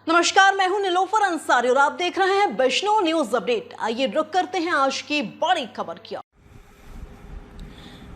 नमस्कार, मैं हूं निलोफर अंसारी और आप देख रहे हैं वैष्णव न्यूज अपडेट। आइए रुक करते हैं आज की बड़ी खबर की।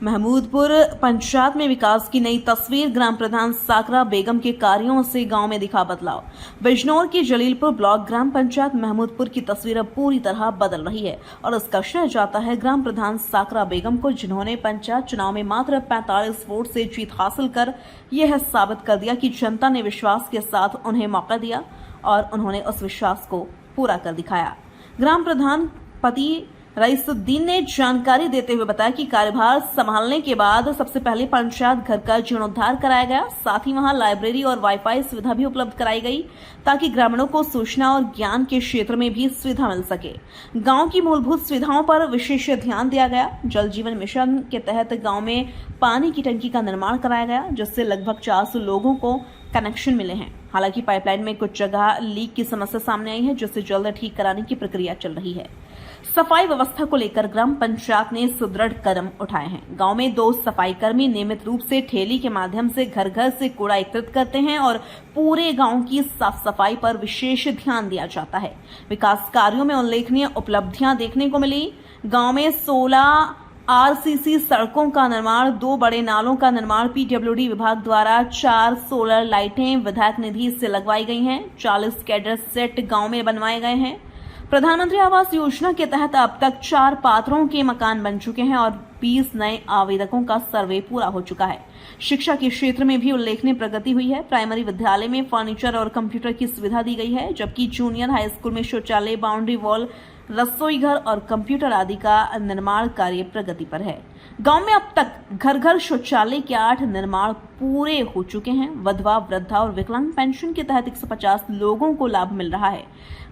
महमूदपुर पंचायत में विकास की नई तस्वीर। ग्राम प्रधान साकरा बेगम के कार्यों से गांव में दिखा बदलाव। बिजनौर की जलीलपुर ब्लॉक ग्राम पंचायत महमूदपुर की तस्वीर अब पूरी तरह बदल रही है और इसका श्रेय जाता है ग्राम प्रधान साकरा बेगम को, जिन्होंने पंचायत चुनाव में मात्र 45 वोट से जीत हासिल कर यह साबित कर दिया कि जनता ने विश्वास के साथ उन्हें मौका दिया और उन्होंने उस विश्वास को पूरा कर दिखाया। ग्राम प्रधान पति रईसुद्दीन ने जानकारी देते हुए बताया कि कार्यभार संभालने के बाद सबसे पहले पंचायत घर का जीर्णोद्धार कराया गया, साथ ही वहां लाइब्रेरी और वाईफाई सुविधा भी उपलब्ध कराई गई ताकि ग्रामीणों को सूचना और ज्ञान के क्षेत्र में भी सुविधा मिल सके। गांव की मूलभूत सुविधाओं पर विशेष ध्यान दिया गया। जल जीवन मिशन के तहत गांव में पानी की टंकी का निर्माण कराया गया, जिससे लगभग 400 लोगों को कनेक्शन मिले हैं। हालांकि पाइपलाइन में कुछ जगह लीक की समस्या सामने आई है, जिससे जल्द ठीक कराने की प्रक्रिया चल रही है। सफाई व्यवस्था को लेकर ग्राम पंचायत ने सुदृढ़ कदम उठाए हैं। गांव में 2 सफाई कर्मी नियमित रूप से ठेली के माध्यम से घर घर से कूड़ा एकत्रित करते हैं और पूरे गांव की साफ सफाई पर विशेष ध्यान दिया जाता है। विकास कार्यों में उल्लेखनीय उपलब्धियां देखने को मिली। गांव में 16 आरसीसी सड़कों का निर्माण, 2 बड़े नालों का निर्माण पीडब्ल्यूडी विभाग द्वारा, 4 सोलर लाइटें विधायक निधि से लगवाई गई हैं, 40 कैडर सेट गांव में बनवाए गए हैं। प्रधानमंत्री आवास योजना के तहत अब तक 4 पात्रों के मकान बन चुके हैं और 20 नए आवेदकों का सर्वे पूरा हो चुका है। शिक्षा के क्षेत्र में भी उल्लेखनीय प्रगति हुई है। प्राइमरी विद्यालय में फर्नीचर और कंप्यूटर की सुविधा दी गई है, जबकि जूनियर हाई स्कूल में शौचालय, बाउंड्री वॉल, रसोई घर और कंप्यूटर आदि का निर्माण कार्य प्रगति पर है। गांव में अब तक घर घर शौचालय के 8 निर्माण पूरे हो चुके हैं। विधवा, वृद्धा और विकलांग पेंशन के तहत 150 लोगों को लाभ मिल रहा है।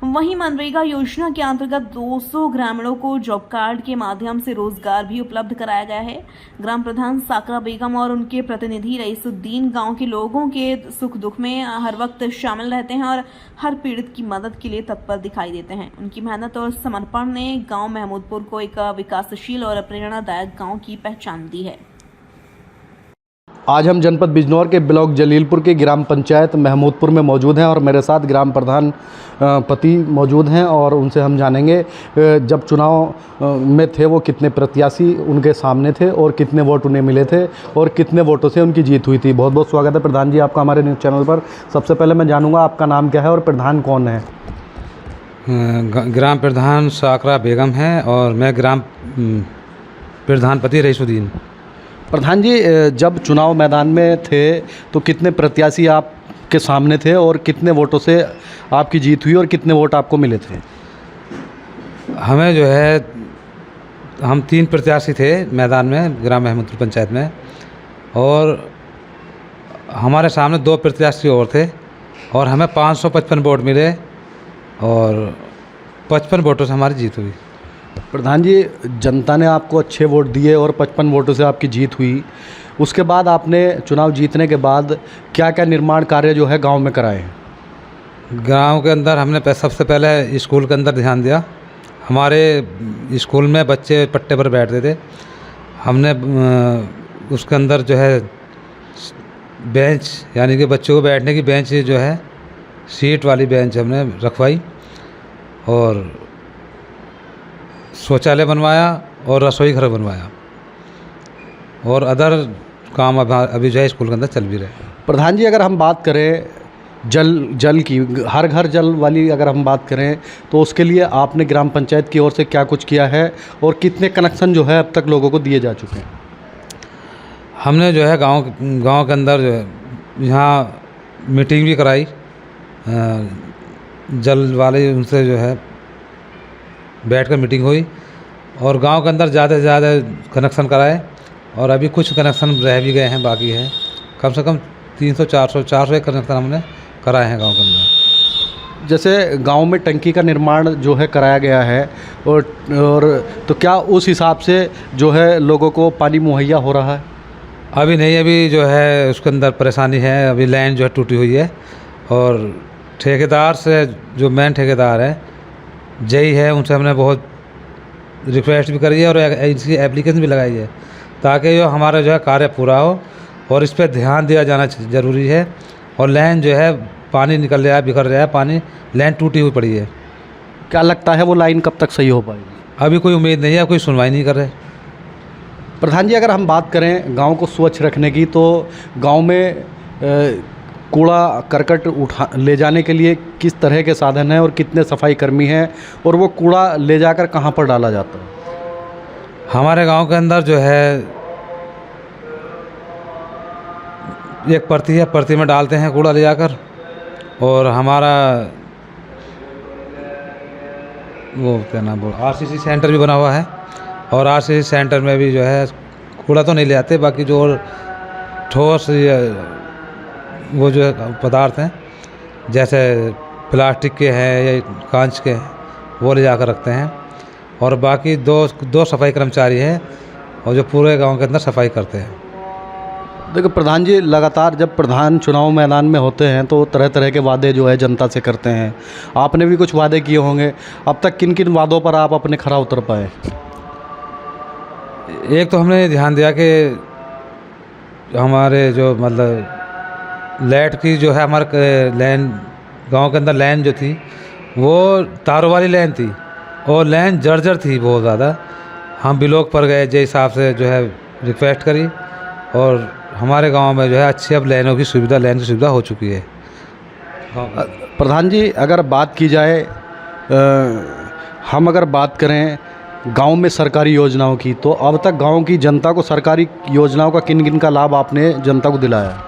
वहीं मनरेगा योजना के अंतर्गत 200 ग्रामीणों को जॉब कार्ड के माध्यम से रोजगार भी उपलब्ध कराया गया है। ग्राम प्रधान साकरा बेगम और उनके प्रतिनिधि रईसुद्दीन गांव के लोगों के सुख दुख में हर वक्त शामिल रहते हैं और हर पीड़ित की मदद के लिए तत्पर दिखाई देते हैं। उनकी मेहनत और समर्पण ने गांव महमूदपुर को एक विकासशील और प्रेरणादायक गांव की पहचान दी है। आज हम जनपद बिजनौर के ब्लॉक जलीलपुर के ग्राम पंचायत महमूदपुर में मौजूद हैं और मेरे साथ ग्राम प्रधान पति मौजूद हैं और उनसे हम जानेंगे जब चुनाव में थे वो कितने प्रत्याशी उनके सामने थे और कितने वोट उन्हें मिले थे और कितने वोटों से उनकी जीत हुई थी। बहुत बहुत स्वागत है प्रधान जी आपका हमारे न्यूज़ चैनल पर। सबसे पहले मैं जानूँगा आपका नाम क्या है और प्रधान कौन है? ग्राम प्रधान साकरा बेगम है और मैं ग्राम प्रधान पति रईसुद्दीन। प्रधान जी, जब चुनाव मैदान में थे तो कितने प्रत्याशी आपके सामने थे और कितने वोटों से आपकी जीत हुई और कितने वोट आपको मिले थे? हमें जो है हम 3 प्रत्याशी थे मैदान में ग्राम महमूदपुर पंचायत में और हमारे सामने 2 प्रत्याशी और थे और हमें 555 वोट मिले और 55 वोटों से हमारी जीत हुई। प्रधान जी, जनता ने आपको अच्छे वोट दिए और 55 वोटों से आपकी जीत हुई। उसके बाद आपने चुनाव जीतने के बाद क्या क्या निर्माण कार्य जो है गांव में कराए? गांव के अंदर हमने सबसे पहले स्कूल के अंदर ध्यान दिया। हमारे स्कूल में बच्चे पट्टे पर बैठते थे, हमने उसके अंदर जो है बेंच यानी कि बच्चों को बैठने की बेंच जो है सीट वाली बेंच हमने रखवाई और शौचालय बनवाया और रसोई घर बनवाया और अदर काम अभी जो है स्कूल के अंदर चल भी रहे। प्रधान जी, अगर हम बात करें जल की, हर घर जल वाली अगर हम बात करें तो उसके लिए आपने ग्राम पंचायत की ओर से क्या कुछ किया है और कितने कनेक्शन जो है अब तक लोगों को दिए जा चुके हैं? हमने जो है गांव के अंदर जो है यहाँ मीटिंग भी कराई, जल वाले उनसे जो है बैठकर मीटिंग हुई और गांव के अंदर ज़्यादा से ज़्यादा कनेक्शन कराए और अभी कुछ कनेक्शन रह भी गए हैं, बाकी है। कम से कम 300-400 कनेक्शन हमने कराए हैं गांव के अंदर। जैसे गांव में टंकी का निर्माण जो है कराया गया है और तो क्या उस हिसाब से जो है लोगों को पानी मुहैया हो रहा है? अभी नहीं, अभी जो है उसके अंदर परेशानी है। अभी लाइन जो है टूटी हुई है और ठेकेदार से जो मेन ठेकेदार है जय है, उनसे हमने बहुत रिक्वेस्ट भी करी है और इसकी एप्लीकेशन भी लगाई है ताकि जो हमारा जो है कार्य पूरा हो और इस पर ध्यान दिया जाना ज़रूरी है और लाइन जो है पानी निकल रहा है, बिखर रहा है पानी, लाइन टूटी हुई पड़ी है। क्या लगता है वो लाइन कब तक सही हो पाएगी? अभी कोई उम्मीद नहीं है, कोई सुनवाई नहीं कर रहे। प्रधान जी, अगर हम बात करें गांव को स्वच्छ रखने की, तो गांव में कूड़ा करकट ले जाने के लिए किस तरह के साधन हैं और कितने सफाई कर्मी हैं, और वो कूड़ा ले जाकर कहां पर डाला जाता है? हमारे गांव के अंदर जो है एक परती है, परती में डालते हैं कूड़ा ले जाकर, और हमारा वो क्या नाम बोल आरसीसी सेंटर भी बना हुआ है, और आरसीसी सेंटर में भी जो है कूड़ा तो नहीं ले आते, बाकी जो ठोस वो जो पदार्थ हैं जैसे प्लास्टिक के हैं या कांच के हैं वो ले जाकर रखते हैं, और बाकी दो सफाई कर्मचारी हैं और जो पूरे गांव के अंदर सफाई करते हैं। देखो प्रधान जी, लगातार जब प्रधान चुनाव मैदान में होते हैं तो तरह तरह के वादे जो है जनता से करते हैं। आपने भी कुछ वादे किए होंगे, अब तक किन किन वादों पर आप अपने खरा उतर पाए? एक तो हमने ध्यान दिया कि हमारे जो मतलब लाइट की जो है हमारे लाइन गांव के अंदर लाइन जो थी वो तारों वाली लाइन थी, और लाइन जर्जर थी बहुत ज़्यादा। हम ब्लॉक पर गए, जिस हिसाब से जो है रिक्वेस्ट करी, और हमारे गांव में जो है अच्छी अब लाइन की सुविधा हो चुकी है। प्रधान जी, अगर बात की जाए हम अगर बात करें गांव में सरकारी योजनाओं की, तो अब तक गांव की जनता को सरकारी योजनाओं का किन किन का लाभ आपने जनता को दिलाया?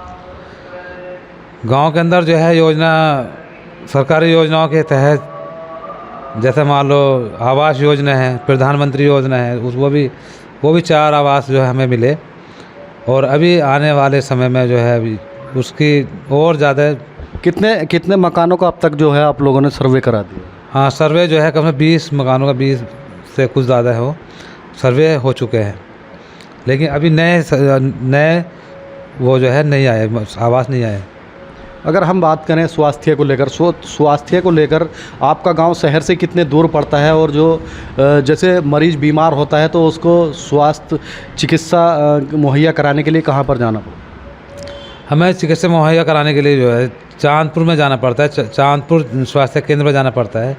गांव के अंदर जो है योजना, सरकारी योजनाओं के तहत जैसे मान लो आवास योजना है, प्रधानमंत्री योजना है, वो भी 4 आवास जो है हमें मिले, और अभी आने वाले समय में जो है अभी उसकी और ज़्यादा। कितने मकानों का अब तक जो है आप लोगों ने सर्वे करा दिया? हाँ, सर्वे जो है कम से 20 मकानों का, 20 से कुछ ज़्यादा है वो सर्वे हो चुके हैं, लेकिन अभी नए वो जो है नहीं आए, आवास नहीं आए। अगर हम बात करें स्वास्थ्य को लेकर आपका गांव शहर से कितने दूर पड़ता है, और जो जैसे मरीज़ बीमार होता है तो उसको स्वास्थ्य चिकित्सा मुहैया कराने के लिए कहां पर जाना पड़ता है? हमें चिकित्सा मुहैया कराने के लिए जो है चांदपुर में जाना पड़ता है, चांदपुर स्वास्थ्य केंद्र में जाना पड़ता है।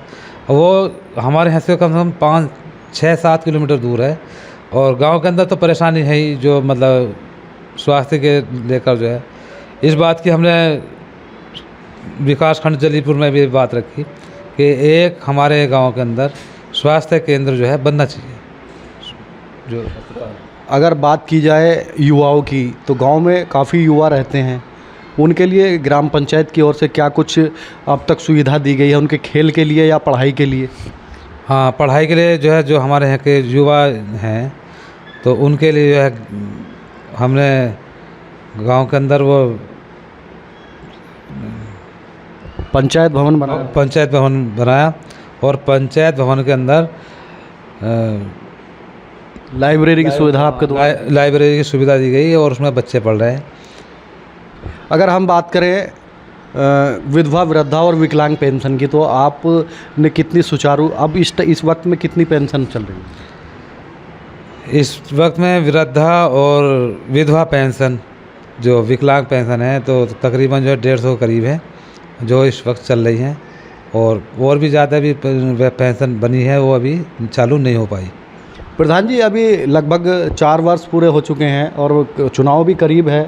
वो हमारे यहाँ से कम से कम 5, 6, 7 किलोमीटर दूर है, और गांव के अंदर तो परेशानी है ही, जो मतलब स्वास्थ्य के लेकर जो है इस बात की हमने विकास खंड जलीलपुर में भी बात रखी कि एक हमारे गांव के अंदर स्वास्थ्य केंद्र जो है बनना चाहिए। जो अगर बात की जाए युवाओं की, तो गांव में काफ़ी युवा रहते हैं, उनके लिए ग्राम पंचायत की ओर से क्या कुछ अब तक सुविधा दी गई है, उनके खेल के लिए या पढ़ाई के लिए? हाँ, पढ़ाई के लिए जो है, जो हमारे यहाँ के युवा हैं तो उनके लिए जो है हमने गांव के अंदर वो पंचायत भवन बनाया, और पंचायत भवन के अंदर लाइब्रेरी की सुविधा आपके द्वारा लाइब्रेरी की सुविधा दी गई, और उसमें बच्चे पढ़ रहे हैं। अगर हम बात करें विधवा, वृद्धा और विकलांग पेंशन की, तो आपने कितनी सुचारू अब इस वक्त में कितनी पेंशन चल रही है? इस वक्त में वृद्धा और विधवा पेंशन, जो विकलांग पेंशन है, तो तकरीबन जो है 150 करीब है जो इस वक्त चल रही हैं, और भी ज़्यादा भी पेंशन बनी है, वो अभी चालू नहीं हो पाई। प्रधान जी, अभी लगभग 4 वर्ष पूरे हो चुके हैं और चुनाव भी करीब है,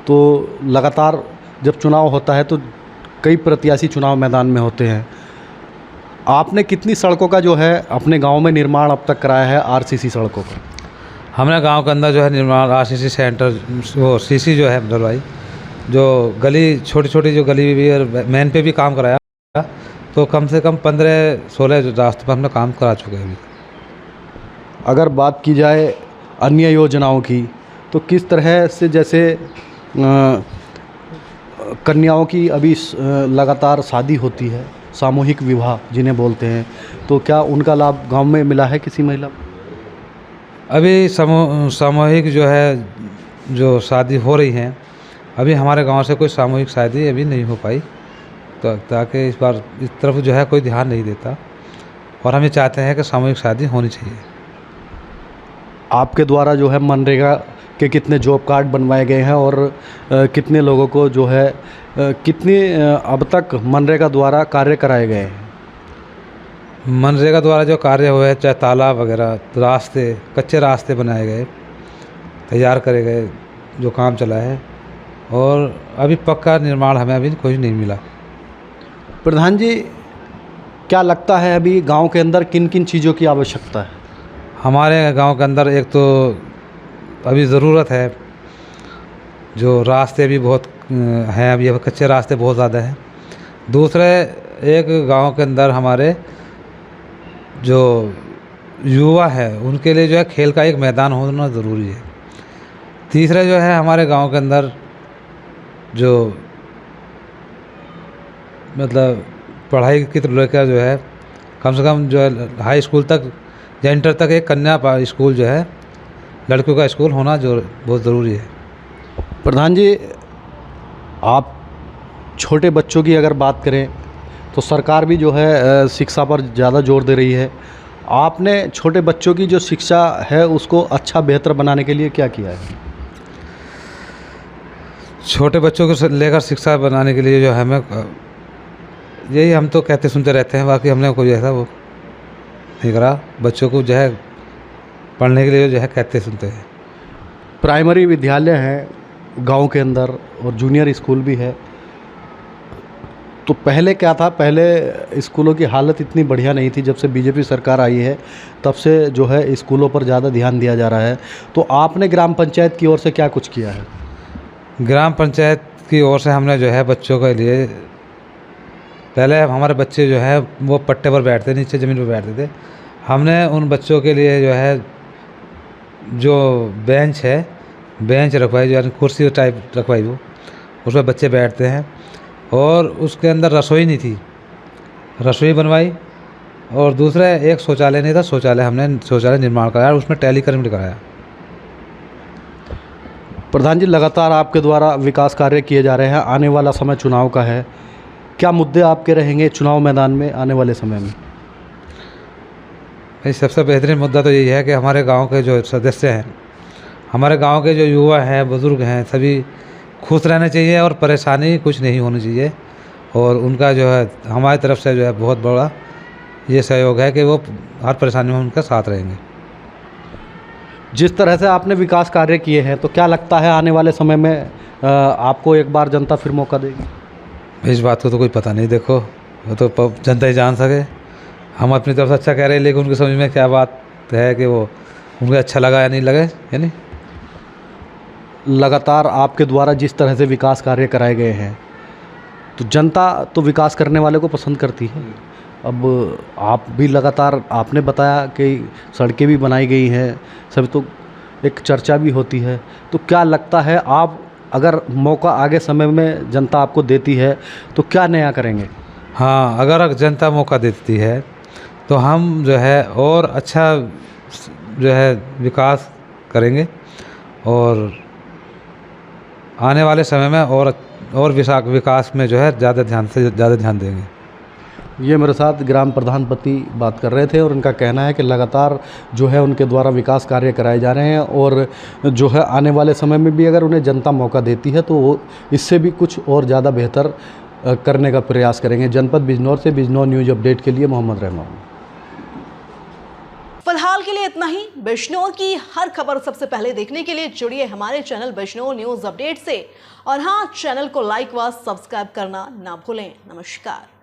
तो लगातार जब चुनाव होता है तो कई प्रत्याशी चुनाव मैदान में होते हैं। आपने कितनी सड़कों का जो है अपने गांव में निर्माण अब तक कराया है, आरसीसी सड़कों का? हमने गांव के अंदर जो है निर्माण आरसीसी सेंटर, वो सीसी जो है डलवाई, जो गली छोटी छोटी जो गली भी और मेन पे भी काम कराया, तो कम से कम 15-16 रास्तों पर हमने काम करा चुके हैं अभी। अगर बात की जाए अन्य योजनाओं की, तो किस तरह से, जैसे कन्याओं की अभी लगातार शादी होती है, सामूहिक विवाह जिन्हें बोलते हैं, तो क्या उनका लाभ गांव में मिला है किसी महिला को? अभी सामूहिक जो है जो शादी हो रही हैं, अभी हमारे गांव से कोई सामूहिक शादी अभी नहीं हो पाई, तो ताकि इस बार इस तरफ जो है कोई ध्यान नहीं देता, और हम ये चाहते हैं कि सामूहिक शादी होनी चाहिए। आपके द्वारा जो है मनरेगा कि कितने जॉब कार्ड बनवाए गए हैं और कितने लोगों को जो है कितने अब तक मनरेगा द्वारा कार्य कराए गए हैं। मनरेगा द्वारा जो कार्य हुए, चाहे तालाब वगैरह, रास्ते, कच्चे रास्ते बनाए गए, तैयार करे गए, जो काम चला है, और अभी पक्का निर्माण हमें अभी कुछ नहीं मिला। प्रधान जी, क्या लगता है अभी गांव के अंदर किन किन चीज़ों की आवश्यकता है? हमारे गांव के अंदर एक तो अभी ज़रूरत है, जो रास्ते भी बहुत हैं, अभी कच्चे रास्ते बहुत ज़्यादा हैं। दूसरे, एक गांव के अंदर हमारे जो युवा है उनके लिए जो है खेल का एक मैदान होना ज़रूरी है। तीसरा जो है, हमारे गांव के अंदर जो मतलब पढ़ाई की लेकर जो है कम से कम जो है हाई स्कूल तक या इंटर तक एक कन्या स्कूल जो है, लड़कियों का स्कूल होना जो बहुत ज़रूरी है। प्रधान जी, आप छोटे बच्चों की अगर बात करें तो सरकार भी जो है शिक्षा पर ज़्यादा जोर दे रही है। आपने छोटे बच्चों की जो शिक्षा है उसको अच्छा बेहतर बनाने के लिए क्या किया है? छोटे बच्चों को लेकर शिक्षा बनाने के लिए जो है हमें यही हम तो कहते सुनते रहते हैं, बाकी हमने कोई ऐसा वो नहीं करा। बच्चों को जो है पढ़ने के लिए जो है कहते सुनते हैं। प्राइमरी विद्यालय है गांव के अंदर और जूनियर स्कूल भी है। तो पहले क्या था, पहले स्कूलों की हालत इतनी बढ़िया नहीं थी। जब से बीजेपी सरकार आई है तब से जो है स्कूलों पर ज़्यादा ध्यान दिया जा रहा है। तो आपने ग्राम पंचायत की ओर से क्या कुछ किया है? ग्राम पंचायत की ओर से हमने जो है बच्चों के लिए, पहले हमारे बच्चे जो है वो पट्टे पर बैठते, नीचे ज़मीन पर बैठते थे। हमने उन बच्चों के लिए जो है जो बेंच है, बेंच रखवाई, जो कुर्सी टाइप रखवाई, वो उसमें बच्चे बैठते हैं। और उसके अंदर रसोई नहीं थी, रसोई बनवाई। और दूसरा, एक शौचालय नहीं था, हमने शौचालय निर्माण कराया, उसमें टैलीकॉम कराया। प्रधान जी, लगातार आपके द्वारा विकास कार्य किए जा रहे हैं। आने वाला समय चुनाव का है, क्या मुद्दे आपके रहेंगे चुनाव मैदान में आने वाले समय में? भाई, सबसे बेहतरीन मुद्दा तो यही है कि हमारे गांव के जो सदस्य हैं, हमारे गांव के जो युवा हैं, बुज़ुर्ग हैं, सभी खुश रहने चाहिए और परेशानी कुछ नहीं होनी चाहिए। और उनका जो है हमारी तरफ से जो है बहुत बड़ा ये सहयोग है कि वो हर परेशानी में उनका साथ रहेंगे। जिस तरह से आपने विकास कार्य किए हैं, तो क्या लगता है आने वाले समय में आपको एक बार जनता फिर मौका देगी? इस बात को तो कोई पता नहीं, देखो वो तो जनता ही जान सके। हम अपनी तरफ से अच्छा कह रहे हैं, लेकिन उनकी समझ में क्या बात है कि वो उनको अच्छा लगा या नहीं लगे, यानी लगातार आपके द्वारा जिस तरह से विकास कार्य कराए गए हैं, तो जनता तो विकास करने वाले को पसंद करती है। अब आप भी लगातार, आपने बताया कि सड़कें भी बनाई गई हैं, सब तो एक चर्चा भी होती है। तो क्या लगता है, आप अगर मौका आगे समय में जनता आपको देती है तो क्या नया करेंगे? हाँ, अगर जनता मौका देती है तो हम जो है और अच्छा जो है विकास करेंगे और आने वाले समय में और विकास में जो है ज़्यादा ध्यान देंगे। ये मेरे साथ ग्राम प्रधान पति बात कर रहे थे और उनका कहना है कि लगातार जो है उनके द्वारा विकास कार्य कराए जा रहे हैं और जो है आने वाले समय में भी अगर उन्हें जनता मौका देती है तो वो इससे भी कुछ और ज़्यादा बेहतर करने का प्रयास करेंगे। जनपद बिजनौर से बिजनौर न्यूज़ अपडेट के लिए मोहम्मद रहमान। फिलहाल के लिए इतना ही। बिजनौर की हर खबर सबसे पहले देखने के लिए जुड़िए हमारे चैनल बिजनौर न्यूज़ अपडेट से। और हाँ, चैनल को लाइक व सब्सक्राइब करना ना भूलें। नमस्कार।